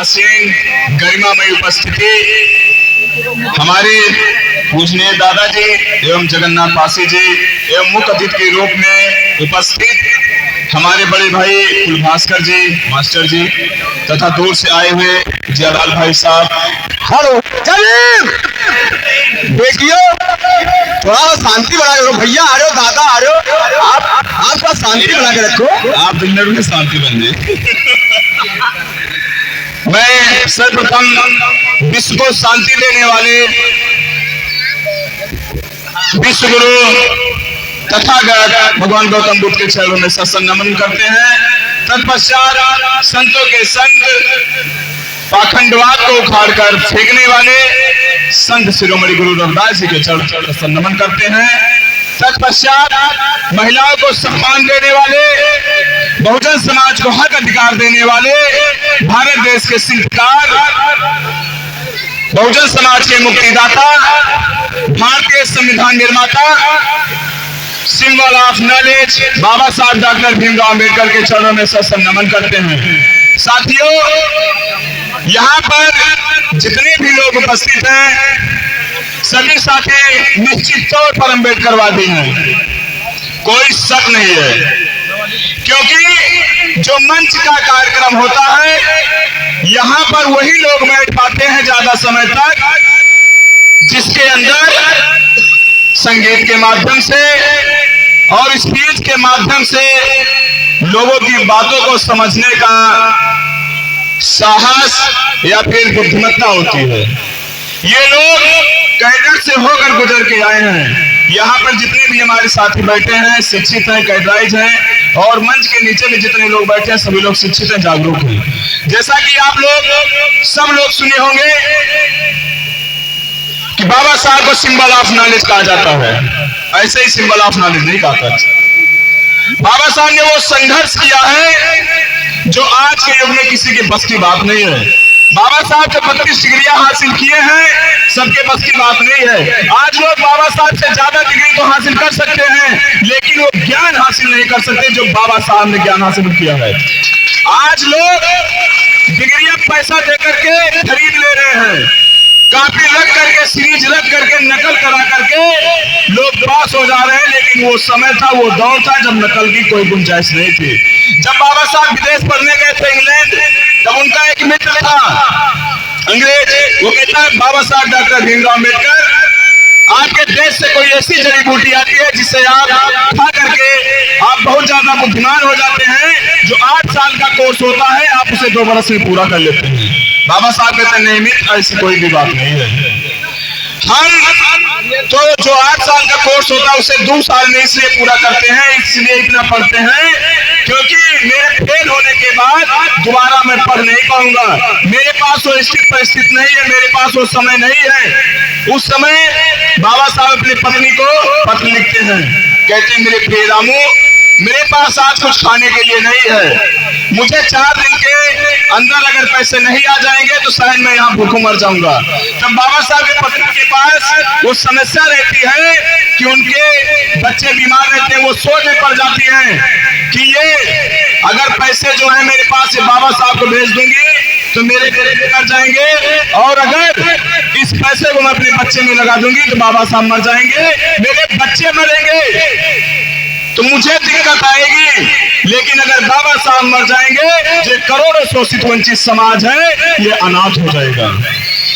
आसीन गरिमामयी उपस्थिति हमारे पूजनीय दादाजी एवं जगन्नाथ पासी जी एवं मुख्य अतिथि के रूप में उपस्थित हमारे बड़े भाई कुलभास्कर जी मास्टर जी तथा दूर से आए हुए जियालाल भाई साहब। हेलो बेटियों, थोड़ा शांति बना के रखो। भैया आ रहे हो, दादा आ रहे हो, आप थोड़ा शांति बना के रखो। आप डिनर में शांति बन जाए। मैं सर्वप्रथम विश्व को शांति देने वाले विश्व गुरु तथागत भगवान गौतम बुद्ध के चरणों में सत्संग नमन करते हैं। तत्पश्चात संतों के संत पाखंडवाद को उखाड़कर फेंकने वाले संत शिरोमणि गुरु रविदास जी के चरण से नमन करते हैं। तत्पश्चात महिलाओं को सम्मान देने वाले, बहुजन समाज को हक अधिकार देने वाले भारत देश के शिल्पकार, बहुजन समाज के मुक्तिदाता, भारतीय संविधान निर्माता, सिंबल ऑफ नॉलेज बाबा साहब डॉक्टर भीमराव अंबेडकर के चरणों में सत्संग नमन करते हैं। साथियों, यहाँ पर जितने भी लोग उपस्थित हैं सभी साथी निश्चित तौर पर अंबेडकरवादी हैं, कोई शक नहीं है। क्योंकि जो मंच का कार्यक्रम होता है यहाँ पर वही लोग बैठ पाते हैं ज्यादा समय तक जिसके अंदर संगीत के माध्यम से और स्पीच के माध्यम से लोगों की बातों को समझने का साहस या फिर बुद्धिमत्ता होती है। ये लोग कैडर से होकर गुजर के आए हैं। यहाँ पर जितने भी हमारे साथी बैठे हैं शिक्षित हैं, कैडराइज हैं, और मंच के नीचे में जितने लोग बैठे हैं सभी लोग शिक्षित हैं, जागरूक हैं। जैसा कि आप लोग सब लोग सुने होंगे कि बाबा साहब को सिंबल ऑफ नॉलेज कहा जाता है। ऐसे ही सिंबल ऑफ नॉलेज नहीं कहा था। बाबा साहब ने वो संघर्ष किया है जो आज के युग में किसी के बस की बात नहीं है। बाबा साहब के 32 डिग्रियां हासिल किए हैं, सबके बस की बात नहीं है। आज लोग बाबा साहब से ज्यादा डिग्री तो हासिल कर सकते हैं लेकिन वो ज्ञान हासिल नहीं कर सकते जो बाबा साहब ने ज्ञान हासिल किया है। आज लोग डिग्रियां पैसा दे करके खरीद ले रहे हैं, कॉपी रख करके, सीरीज रख करके, नकल करा करके लोग पास हो जा रहे हैं। लेकिन वो समय था, वो दौर था जब नकल की कोई गुंजाइश नहीं थी। जब बाबा साहब विदेश पढ़ने गए थे इंग्लैंड, तब उनका एक मित्र था अंग्रेज, वो कहता है बाबा साहब डॉक्टर भीमराव अम्बेडकर, आपके देश से कोई ऐसी जड़ी बूटी आती है जिससे आप खा करके आप बहुत ज्यादा बुद्धिमान हो जाते हैं, जो 8 साल का कोर्स होता है आप उसे 2 बरस में पूरा कर लेते हैं। बाबा साहब कहते हैं नहीं मित्र, ऐसी कोई भी बात नहीं है। हम तो जो 8 साल का कोर्स होता है उसे 2 साल में इसलिए पूरा करते हैं, इसलिए इतना पढ़ते हैं क्योंकि मेरे फेल होने के बाद दोबारा मैं पढ़ नहीं पाऊंगा। मेरे पास वो स्थिति परिस्थिति नहीं है, मेरे पास वो समय नहीं है। उस समय बाबा साहब अपनी पत्नी को पत्र लिखते हैं, कहते हैं मेरे प्रिय रामू, मेरे पास आज कुछ खाने के लिए नहीं है, मुझे 4 दिन के अंदर अगर पैसे नहीं आ जाएंगे तो शायद मैं यहाँ भूखों मर जाऊंगा। तब बाबा साहब के पत्नी के पास वो समस्या रहती है कि उनके बच्चे बीमार रहते हैं, वो सोच में पड़ जाती हैं कि ये अगर पैसे जो है मेरे पास से बाबा साहब को भेज दूंगी तो मेरे बेटे मर जाएंगे, और अगर इस पैसे को मैं अपने बच्चे में लगा दूंगी तो बाबा साहब मर जाएंगे, मेरे बच्चे मरेंगे तो मुझे दिक्कत आएगी। लेकिन अगर बाबा साहब मर जाएंगे, जो करोड़ों शोषित वंचित समाज है ये अनाथ हो जाएगा।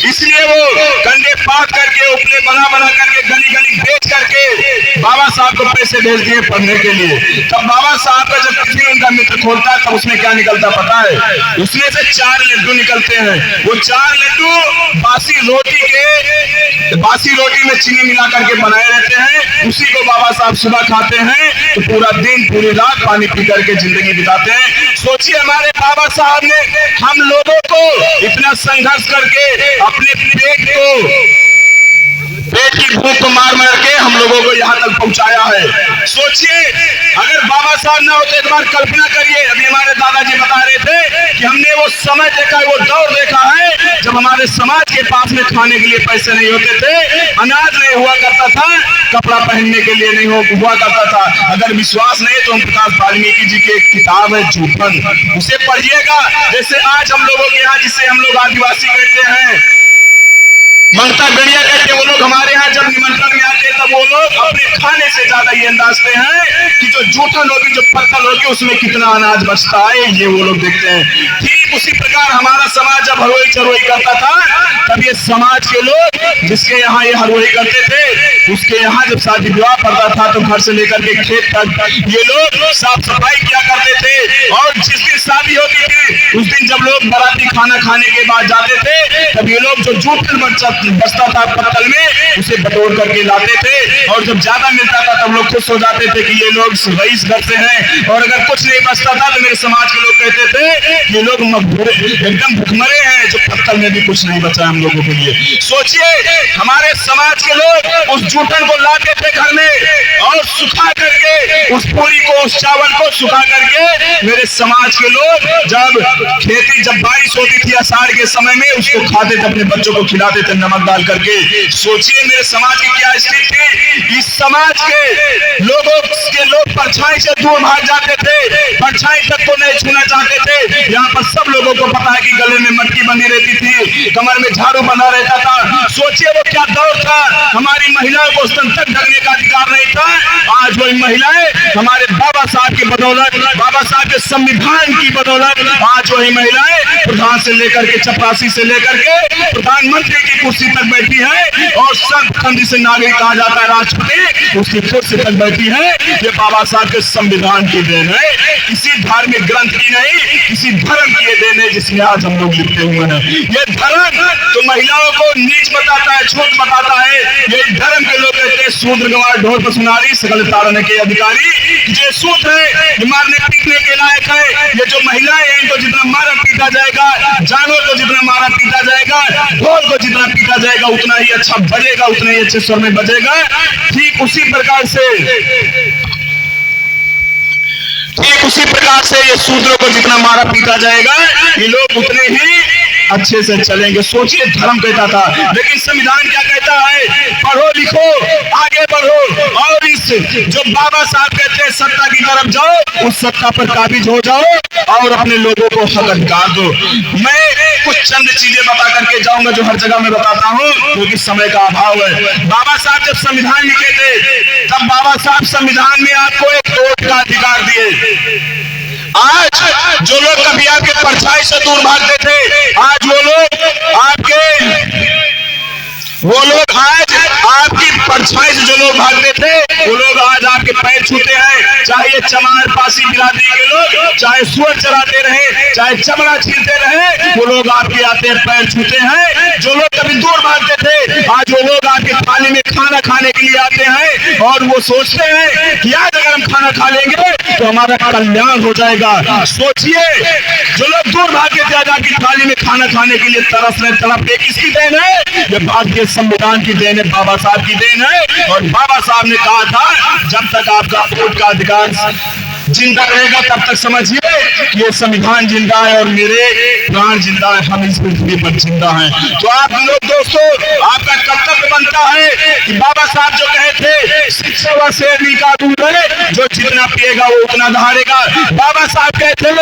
इसलिए वो कंधे पाट करके, उपले बना बना करके, गली गली बेच करके बाबा साहब को पैसे भेज दिए पढ़ने के लिए। तब बाबा साहब का जब टिफिन उनका मित्र खोलता है तब उसमें क्या निकलता पता है? उसमें से 4 लड्डू निकलते हैं। वो 4 लड्डू बासी रोटी में चीनी मिला करके बनाए रहते हैं। उसी को बाबा साहब सुबह खाते हैं तो पूरा दिन पूरी रात पानी पी करके जिंदगी बिताते हैं। सोचिए हमारे बाबा साहब ने हम लोगों को इतना संघर्ष करके अपने पेट को पेट की भूख को मार मार के हम लोगों को यहाँ तक पहुंचाया है। सोचिए, अगर बाबा साहब ना होते, एक बार कल्पना करिए, अभी हमारे दादाजी बता रहे थे कि हमने वो समय देखा, वो दौर देखा है जब हमारे समाज के पास में खाने के लिए पैसे नहीं होते थे, अनाज नहीं हुआ करता था, कपड़ा पहनने के लिए नहीं हुआ करता था। अगर विश्वास नहीं तो हम प्रकाश वाल्मीकि जी की एक किताब है जूठन, उसे पढ़िएगा। जैसे आज हम लोगों के यहाँ, जिसे हम लोग आदिवासी कहते हैं, मंगता गड़िया कहते हैं, वो लोग हमारे यहाँ जब निमंत्रण में आते हैं तब वो लोग अपने खाने से ज्यादा ये अंदाजते हैं कि जो जूठन होगी, जो पत्थर होगी, उसमें कितना अनाज बचता है, ये वो लोग देखते हैं। ठीक उसी प्रकार हमारा समाज जब हरवई चरवई करता था, तब ये समाज के लोग जिसके यहाँ ये हरवई करते थे, उसके यहाँ जब शादी विवाह पड़ता था तो घर से लेकर के खेत तक ये लोग साफ सफाई किया करते थे। और जिस दिन शादी होती थी, उस दिन जब लोग बाराती खाना खाने के बाद जाते थे, तब ये लोग जो जूठन बचता था पत्तल में, उसे बटोर करके लाते थे। और जब ज्यादा मिलता था तब लोग खुश हो जाते थे कि ये लोग रईस घर से हैं। और अगर कुछ नहीं बचता था तो मेरे समाज के लोग कहते थे ये लोग एकदम भुखमरे हैं, जो पत्तल में भी कुछ नहीं बचा हम लोगों के लिए। सोचिए, हमारे समाज के लोग उस जूठन को लाते थे घर में और सुखा करके उस पूरी को, उस चावल को सुखा करके मेरे समाज के लोग जब बारिश होती थी आषाढ़ के समय में, उसको खाते थे, अपने बच्चों को खिलाते थे नमक डाल करके। सोचिए मेरे समाज की क्या स्थिति थी। इस समाज के लोग परछाई से दूर भाग जाते थे, परछाई तक को नहीं छूना चाहते थे। यहाँ पर सब लोगों को पता है कि गले में मटकी बंधी रहती थी, कमर में झाड़ू बंधा रहता था। सोचिए वो क्या दौर था। हमारी महिलाओं को स्तन तक ढकने का अधिकार नहीं था। आज वही महिलाएं हमारे बाबा साहब की बदौलत, बाबा साहब के संविधान की बदौलत, आज वही महिलाएं प्रधान से लेकर के, चपरासी से लेकर के प्रधानमंत्री की कुर्सी तक बैठी है। और सर्वखंड जिसे नागरिक कहा जाता है, राष्ट्रपति, उसकी कुर्सी तक बैठी है। ये बाबा साहब के संविधान की देन है, किसी धार्मिक ग्रंथ की नहीं, किसी धर्म की देन है जिसमें आज हम लोग लिखते हुए हैं। ये धर्म तो महिलाओं को नीच बताता है, छोट बताता है। ये धर्म के लोग कहते हैं शूद्र गंवार ढोर पर सुनारी, सकल ताड़ने के अधिकारी। ये शूद्र है, ये मारने पीटने के लायक है। ये जो महिलाएं हैं, इनको जितना मारा पीटा जाएगा, जानवर को जितना मारा पीटा जाएगा, ढोल को जितना पीटा जाएगा, उतना ही अच्छा बजेगा, उतना ही अच्छे स्वर में बजेगा। ठीक उसी प्रकार से ये शूद्रों को जितना मारा पीटा जाएगा, ये लोग उतने ही अच्छे से चलेंगे। सोचिए, धर्म कहता था, लेकिन संविधान क्या कहता है? पढ़ो लिखो, आगे बढ़ो, और इस जो बाबा साहब कहते हैं सत्ता की तरफ जाओ, उस सत्ता पर काबिज हो जाओ और अपने लोगों को हक अधिकार दो। मैं कुछ चंद चीजें बता करके जाऊंगा जो हर जगह में बताता हूं, क्योंकि समय का अभाव है। बाबा साहब जब संविधान लिखे थे, तब बाबा साहब संविधान में आपको एक वोट का अधिकार दिए। आज जो लोग कभी आपके परछाई से दूर भागते थे, आज वो लोग आज आपकी परछाई से जो लोग भागते थे, वो लोग आज आपके पैर छूते हैं। चाहे ये चमार पासी बिरादरी के लोग, चाहे सुअर चराते रहे, चाहे चमड़ा छीलते रहे, वो लोग आपके आते पैर छूते हैं। जो लोग कभी दूर भागते थे, आज वो लोग आपके थाली में खाना खाने के लिए आते हैं और वो सोचते हैं कि आज अगर हम खाना खा लेंगे तो हमारा कल्याण हो जाएगा। सोचिए, जो लोग दूर भागते थे, आज आपकी थाली में खाना खाने के लिए तरस रहे, तड़प रहे। किसकी देन है? ये भारतीय संविधान की देन है, बाबा साहब की देन है। और बाबा साहब ने कहा था, जब तक आपका वोट का अधिकार जिंदा रहेगा तब तक समझिए कि ये संविधान जिंदा है और मेरे प्राण जिंदा है, हम इस पृथ्वी पर जिंदा हैं। तो आप लोग दोस्तों, आपका कर्तव्य बनता है कि बाबा साहब जो कहे थे, शिक्षा व शेरनी का दूध है, जो जितना पिएगा वो उतना धारेगा। बाबा साहब कहते थे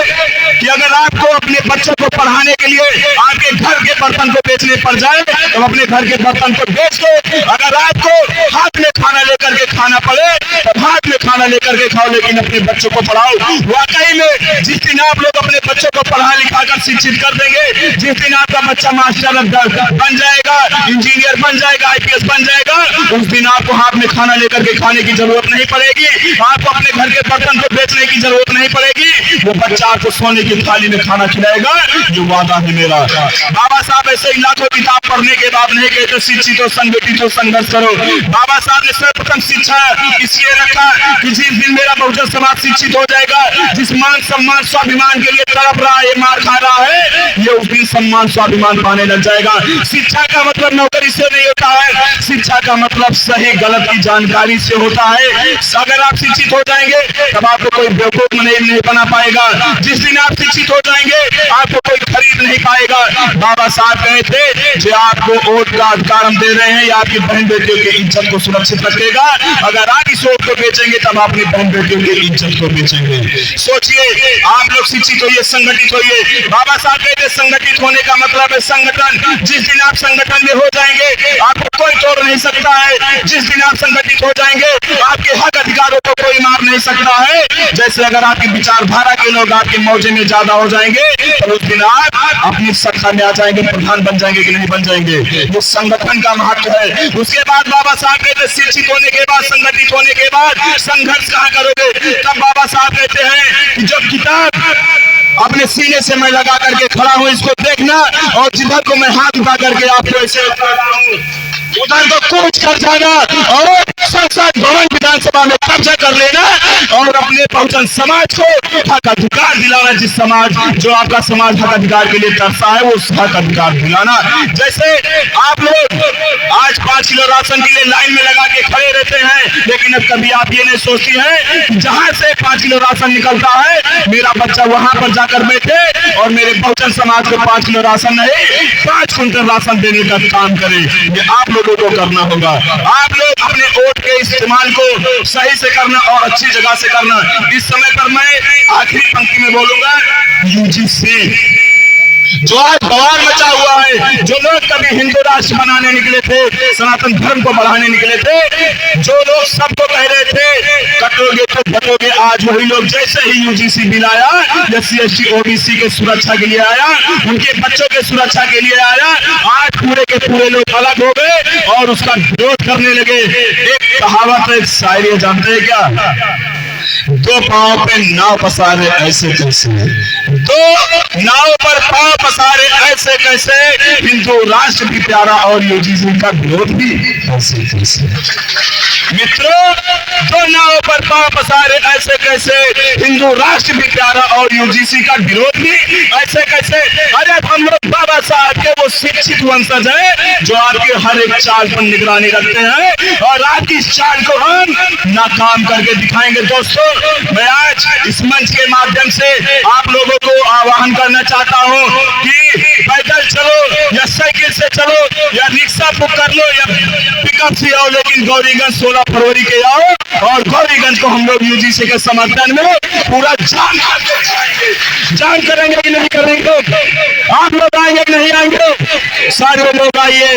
कि अगर आपको अपने बच्चों को पढ़ाने के लिए आपके घर के बर्तन को बेचने पड़ जाए तो अपने घर के बर्तन को बेच दो। अगर आपको हाथ में खाना लेकर के खाना पड़े तो हाथ में खाना लेकर के खाओ, लेकिन अपने बच्चों को पढ़ाओ। वाकई में जिस दिन आप लोग अपने बच्चों को पढ़ा लिखा कर शिक्षित कर देंगे, जिस दिन आपका बच्चा मास्टर बन जाएगा, इंजीनियर बन जाएगा, IPS बन जाएगा, उस दिन आपको हाथ में खाना लेकर के खाने की जरूरत नहीं पड़ेगी, आपको अपने घर के बर्तन को बेचने की जरूरत नहीं पड़ेगी। वो बच्चा आपको सोने की थाली में खाना खिलाएगा, ये वादा है मेरा। बाबा साहब ऐसे ही लाखों किताब पढ़ने के बाद नहीं कहते शिक्षित हो, संगठित हो, संघर्ष करो। बाबा साहब ने सर्वप्रथम शिक्षा इसलिए रखा कि जिस दिन मेरा बहुजन समाज शिक्षित हो जाएगा, जिस मान सम्मान स्वाभिमान के लिए तड़प रहा है, मार खा रहा है, ये उस दिन सम्मान स्वाभिमान पाने लग जाएगा। शिक्षा का मतलब नौकरी से नहीं होता होता है? शिक्षा का मतलब सही गलत की जानकारी से होता है। अगर आप शिक्षित हो जाएंगे तब आपको कोई बेवकूफ नहीं बना पाएगा। जिस दिन आप शिक्षित हो जाएंगे आपको कोई खरीद नहीं पाएगा। बाबा साहब कहे थे जो आपको वोट का अधिकार हम दे रहे हैं, ये आपकी बहन बेटियों की इज्जत को सुरक्षित रखेगा। अगर आप इस वोट को बेचेंगे तब अपनी बहन बेटियों की इज्जत को बेचेंगे। सोचिए, आप लोग शिक्षित होइए, संगठित होइए। बाबा साहब कहते संगठित होने का मतलब है संगठन। जिस दिन आप संगठन में हो जाएंगे आपको कोई तोड़ नहीं सकता है। जिस दिन आप संगठित हो जाएंगे आपके हक अधिकारों को कोई मार नहीं सकता है। जैसे अगर आपकी विचारधारा के लोग आपके मौजे में ज्यादा हो जाएंगे तो उस दिन आप अपनी सत्ता में आ जाएंगे, प्रधान बन जाएंगे कि नहीं बन जाएंगे। ये संगठन का महत्व है। उसके बाद बाबा साहब कहते शिक्षित होने के बाद, संगठित होने के बाद संघर्ष कहाँ करोगे? तब बाबा साहब कहते हैं कि जो किताब अपने सीने से मैं लगा करके खड़ा हूं इसको देखना, और जिधर को मैं हाथ उठा करके आपको ऐसे उधर को कूच कर जाना और संसद भवन विधानसभा में कब्जा कर लेना और अपने बहुजन समाज को हक अधिकार दिलाना। जिस समाज जो आपका समाज हक अधिकार के लिए तरसा है वो उस हक अधिकार दिलाना। जैसे आप लोग आज 5 किलो राशन के लिए लाइन में लगा के खड़े रहते हैं, लेकिन अब कभी आप ये नहीं सोचती हैं जहां से 5 किलो राशन निकलता है मेरा बच्चा वहां पर जाकर बैठे और मेरे बहुजन समाज को 5 किलो राशन नहीं 5 कुंटल राशन देने का काम करे। ये आप लोगों को करना होगा। आप लोग अपने वोट के इस्तेमाल को सही से करना और अच्छी जगह से करना। इस समय पर मैं आखिरी पंक्ति में बोलूंगा, यूजीसी जो आज बवाल मचा हुआ है, जो लोग कभी हिंदू राष्ट्र बनाने निकले थे, सनातन धर्म को बढ़ाने निकले थे, जो लोग सबको कह रहे थे कटोगे तो बटोगे, आज वही लोग जैसे ही यूजीसी बिल आया, SC ST OBC के सुरक्षा के लिए आया, उनके बच्चों के सुरक्षा के लिए आया, आज पूरे के पूरे लोग अलग हो गए और उसका विरोध करने लगे। एक कहावत है, शायरी जानते हैं क्या? 2 पांव पे नाव पसारे ऐसे कैसे, 2 नाव पर पांव पसारे ऐसे कैसे, हिंदू राष्ट्र भी प्यारा और यूजीसी का विरोध भी ऐसे कैसे। मित्रों, 2 नाव पर पांव पसारे ऐसे कैसे, हिंदू राष्ट्र भी प्यारा और यूजीसी का विरोध भी ऐसे कैसे। अरे हम लोग बाबा साहब के वो शिक्षित वंशज है जो आपके हर एक चाल पर निगरानी रखते हैं और आपकी इस चाल को हम नाकाम करके दिखाएंगे। दोस्तों, मैं आज इस मंच के माध्यम से आप लोगों को आह्वान करना चाहता हूं कि पैदल चलो या साइकिल से चलो या रिक्शा बुक कर लो या पिकअप से आओ, लेकिन गौरीगंज 16 फरवरी के आओ और गौरीगंज को हम लोग यूजीसी के समर्थन में पूरा जान करेंगे कि नहीं करेंगे। आप लोग आएंगे कि नहीं आएंगे? सारे लोग आइए,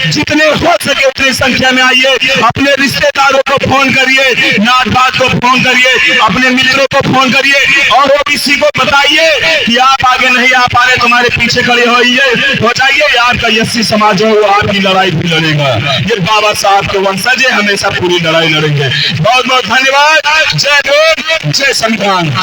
जितने हो सके उतनी संख्या में आइए। अपने रिश्तेदारों को फोन करिए, नात बात को फोन करिए, अपने मित्रों को फोन करिए और ओबीसी को बताइए कि आप आगे नहीं आ पा रहे, तुम्हारे पीछे खड़े हो जाइए। आपका SC समाज है वो आपकी लड़ाई भी लड़ेगा। ये बाबा साहब के वंशज हमेशा पूरी लड़ाई लड़ेंगे। बहुत बहुत धन्यवाद। जय भीम, जय संविधान।